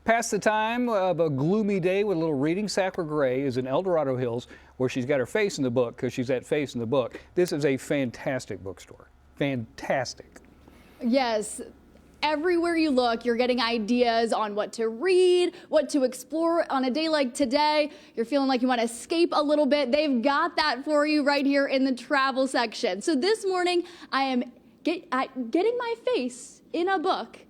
pass the time of a gloomy day with a little reading. Sacra Gray is in Dorado Hills, where she's got her face in the book because she's that face in the book. This is a fantastic bookstore. Fantastic. Yes. Everywhere you look, you're getting ideas on what to read, what to explore on a day like today. You're feeling like you want to escape a little bit. They've got that for you right here in the travel section. So this morning, I am getting my face in a book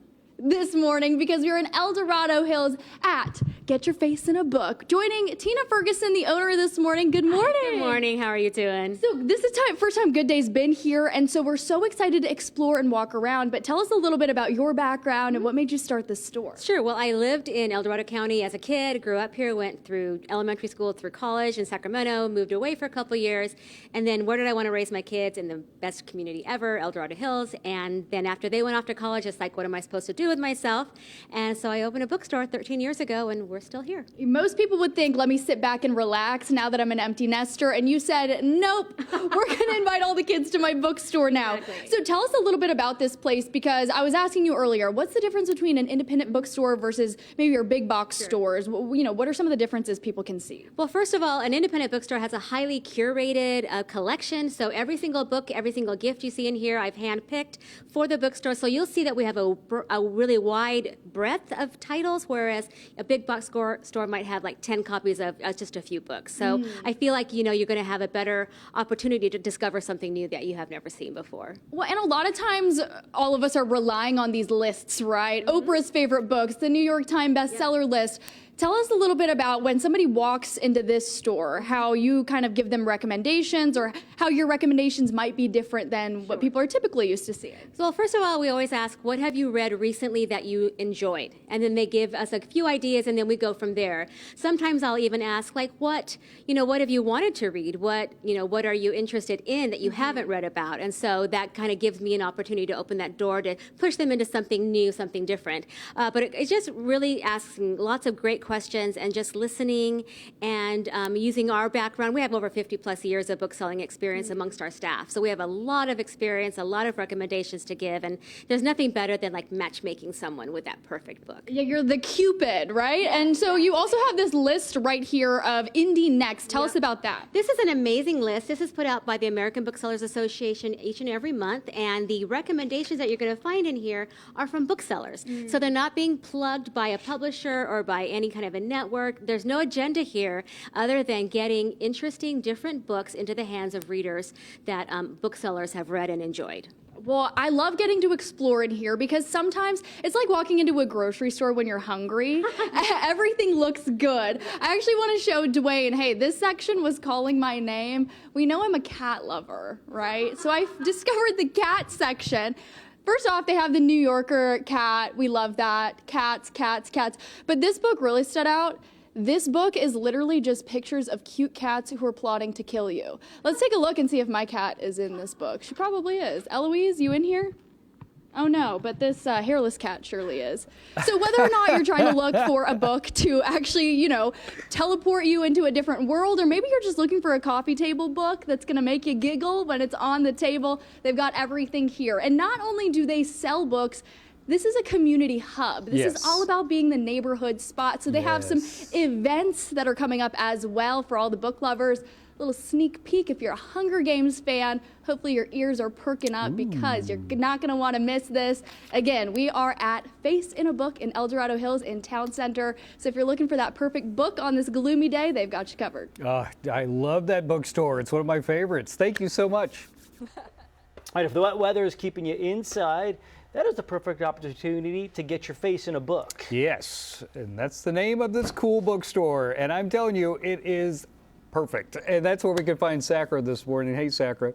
this morning because we're in Dorado Hills at Get Your Face in a Book. Joining Tina Ferguson, the owner this morning. Good morning. Good morning. How are you doing? So this is first time Good Day's been here, and so we're so excited to explore and walk around. But tell us a little bit about your background and what made you start this store. Sure. Well, I lived in El Dorado County as a kid, grew up here, went through elementary school, through college in Sacramento, moved away for a couple years, and then where did I want to raise my kids? In the best community ever, El Dorado Hills. And then after they went off to college, it's like, what am I supposed to do with myself? And so I opened a bookstore 13 years ago, and we're still here. Most people would think, let me sit back and relax now that I'm an empty nester. And you said, nope, we're going to invite all the kids to my bookstore now. Exactly. So tell us a little bit about this place, because I was asking you earlier, what's the difference between an independent bookstore versus maybe your big box stores? You know, what are some of the differences people can see? Well, first of all, an independent bookstore has a highly curated collection. So every single book, every single gift you see in here, I've handpicked for the bookstore. So you'll see that we have a really wide breadth of titles, whereas a big box store might have like 10 copies of just a few books. So I feel like, you know, you're going to have a better opportunity to discover something new that you have never seen before. Well, and a lot of times all of us are relying on these lists, right? Oprah's favorite books, the New York Times bestseller list. Tell us a little bit about when somebody walks into this store, how you kind of give them recommendations, or how your recommendations might be different than what people are typically used to seeing. Well, first of all, we always ask, what have you read recently that you enjoyed? And then they give us a few ideas, and then we go from there. Sometimes I'll even ask, like, what have you wanted to read? What are you interested in that you haven't read about? And so that kind of gives me an opportunity to open that door to push them into something new, something different. But it's just really asking lots of great questions and just listening and using our background. We have over 50 plus years of book selling experience amongst our staff. So we have a lot of experience, a lot of recommendations to give, and there's nothing better than like matchmaking someone with that perfect book. Yeah, you're the Cupid, right? And so you also have this list right here of Indie Next. Tell us about that. This is an amazing list. This is put out by the American Booksellers Association each and every month, and the recommendations that you're going to find in here are from booksellers. So they're not being plugged by a publisher or by any kind of a network. There's no agenda here other than getting interesting, different books into the hands of readers that booksellers have read and enjoyed. Well, I love getting to explore in here because sometimes it's like walking into a grocery store when you're hungry. Everything looks good. I actually want to show Dwayne, hey, this section was calling my name. We know I'm a cat lover, right? So I discovered the cat section. First off, they have the New Yorker cat. We love that. Cats, cats, cats. But this book really stood out. This book is literally just pictures of cute cats who are plotting to kill you. Let's take a look and see if my cat is in this book. She probably is. Eloise, you in here? Oh no, but this hairless cat surely is. So whether or not you're trying to look for a book to actually, teleport you into a different world, or maybe you're just looking for a coffee table book that's gonna make you giggle when it's on the table, they've got everything here. And not only do they sell books, this is a community hub. This is all about being the neighborhood spot. So they have some events that are coming up as well for all the book lovers. Little sneak peek if you're a Hunger Games fan. Hopefully your ears are perking up because you're not going to want to miss this. Again, we are at Face in a Book in Dorado Hills in Town Center. So if you're looking for that perfect book on this gloomy day, they've got you covered. I love that bookstore. It's one of my favorites. Thank you so much. All right, if the wet weather is keeping you inside, that is the perfect opportunity to get your face in a book. Yes, and that's the name of this cool bookstore. And I'm telling you, it is perfect. And that's where we can find Sacra this morning. Hey, Sacra.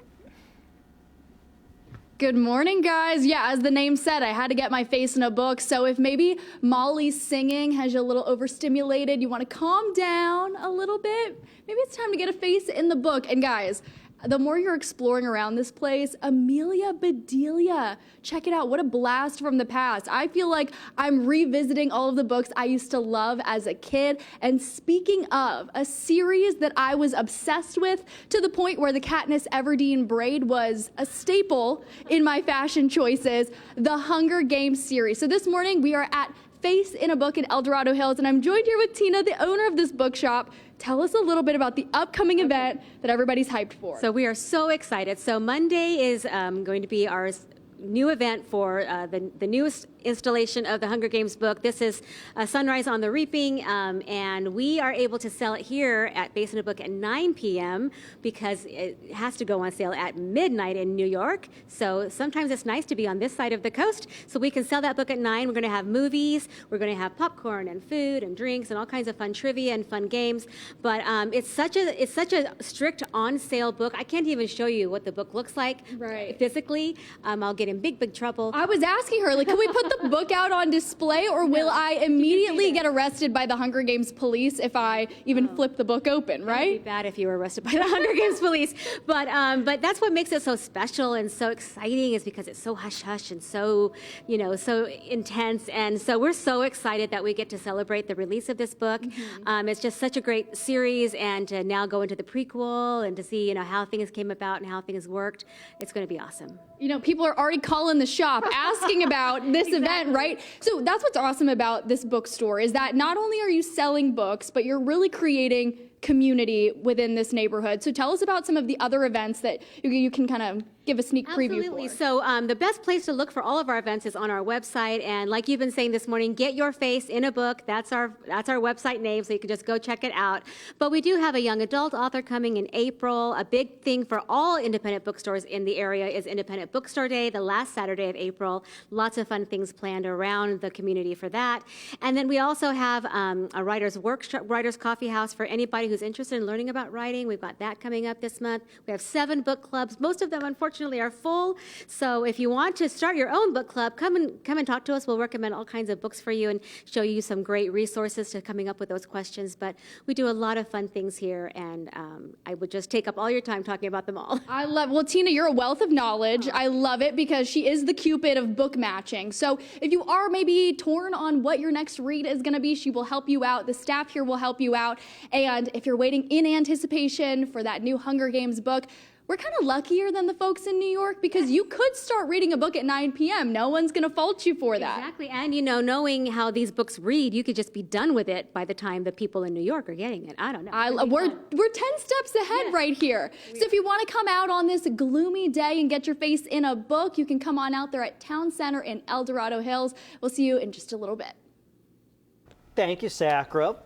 Good morning, guys. Yeah, as the name said, I had to get my face in a book. So if maybe Molly's singing has you a little overstimulated, you want to calm down a little bit, maybe it's time to get a face in the book. And guys, the more you're exploring around this place, Amelia Bedelia, check it out. What a blast from the past. I feel like I'm revisiting all of the books I used to love as a kid. And speaking of, a series that I was obsessed with to the point where the Katniss Everdeen braid was a staple in my fashion choices, the Hunger Games series. So this morning we are at Face in a Book in El Dorado Hills, and I'm joined here with Tina, the owner of this bookshop. Tell us a little bit about the upcoming event that everybody's hyped for. So we are so excited. So Monday is going to be our new event for the newest installation of the Hunger Games book. This is Sunrise on the Reaping, and we are able to sell it here at Face in a Book at 9 p.m. because it has to go on sale at midnight in New York. So sometimes it's nice to be on this side of the coast, so we can sell that book at 9. We're going to have movies, we're going to have popcorn and food and drinks and all kinds of fun trivia and fun games. But it's such a strict on sale book. I can't even show you what the book looks like physically. I'll get in big trouble. I was asking her, like, can we put the book out on display, or will I immediately get arrested by the Hunger Games police if I even flip the book open, right? It'd be bad if you were arrested by the Hunger Games police. But that's what makes it so special and so exciting, is because it's so hush-hush and so, so intense. And so we're so excited that we get to celebrate the release of this book. It's just such a great series, and to now go into the prequel and to see, how things came about and how things worked. It's going to be awesome. People are already calling the shop asking about this event, right? So that's what's awesome about this bookstore, is that not only are you selling books, but you're really creating community within this neighborhood. So tell us about some of the other events that you can kind of give a sneak preview Absolutely. for. So the best place to look for all of our events is on our website. And like you've been saying this morning, Get Your Face in a Book. That's our website name, so you can just go check it out. But we do have a young adult author coming in April. A big thing for all independent bookstores in the area is Independent Bookstore Day, the last Saturday of April. Lots of fun things planned around the community for that. And then we also have a writer's workshop, writer's coffee house for anybody who's interested in learning about writing. We've got that coming up this month. We have 7 book clubs. Most of them, unfortunately, are full. So if you want to start your own book club, come and talk to us. We'll recommend all kinds of books for you and show you some great resources to coming up with those questions. But we do a lot of fun things here, and I would just take up all your time talking about them all. I love, well, Tina, you're a wealth of knowledge. I love it because she is the Cupid of book matching. So if you are maybe torn on what your next read is going to be, she will help you out. The staff here will help you out. And if you're waiting in anticipation for that new Hunger Games book, we're kind of luckier than the folks in New York, because you could start reading a book at 9 p.m. No one's going to fault you for that. Exactly. And, knowing how these books read, you could just be done with it by the time the people in New York are getting it. I don't know. We're 10 steps ahead right here. So if you want to come out on this gloomy day and get your face in a book, you can come on out there at Town Center in El Dorado Hills. We'll see you in just a little bit. Thank you, Sacra.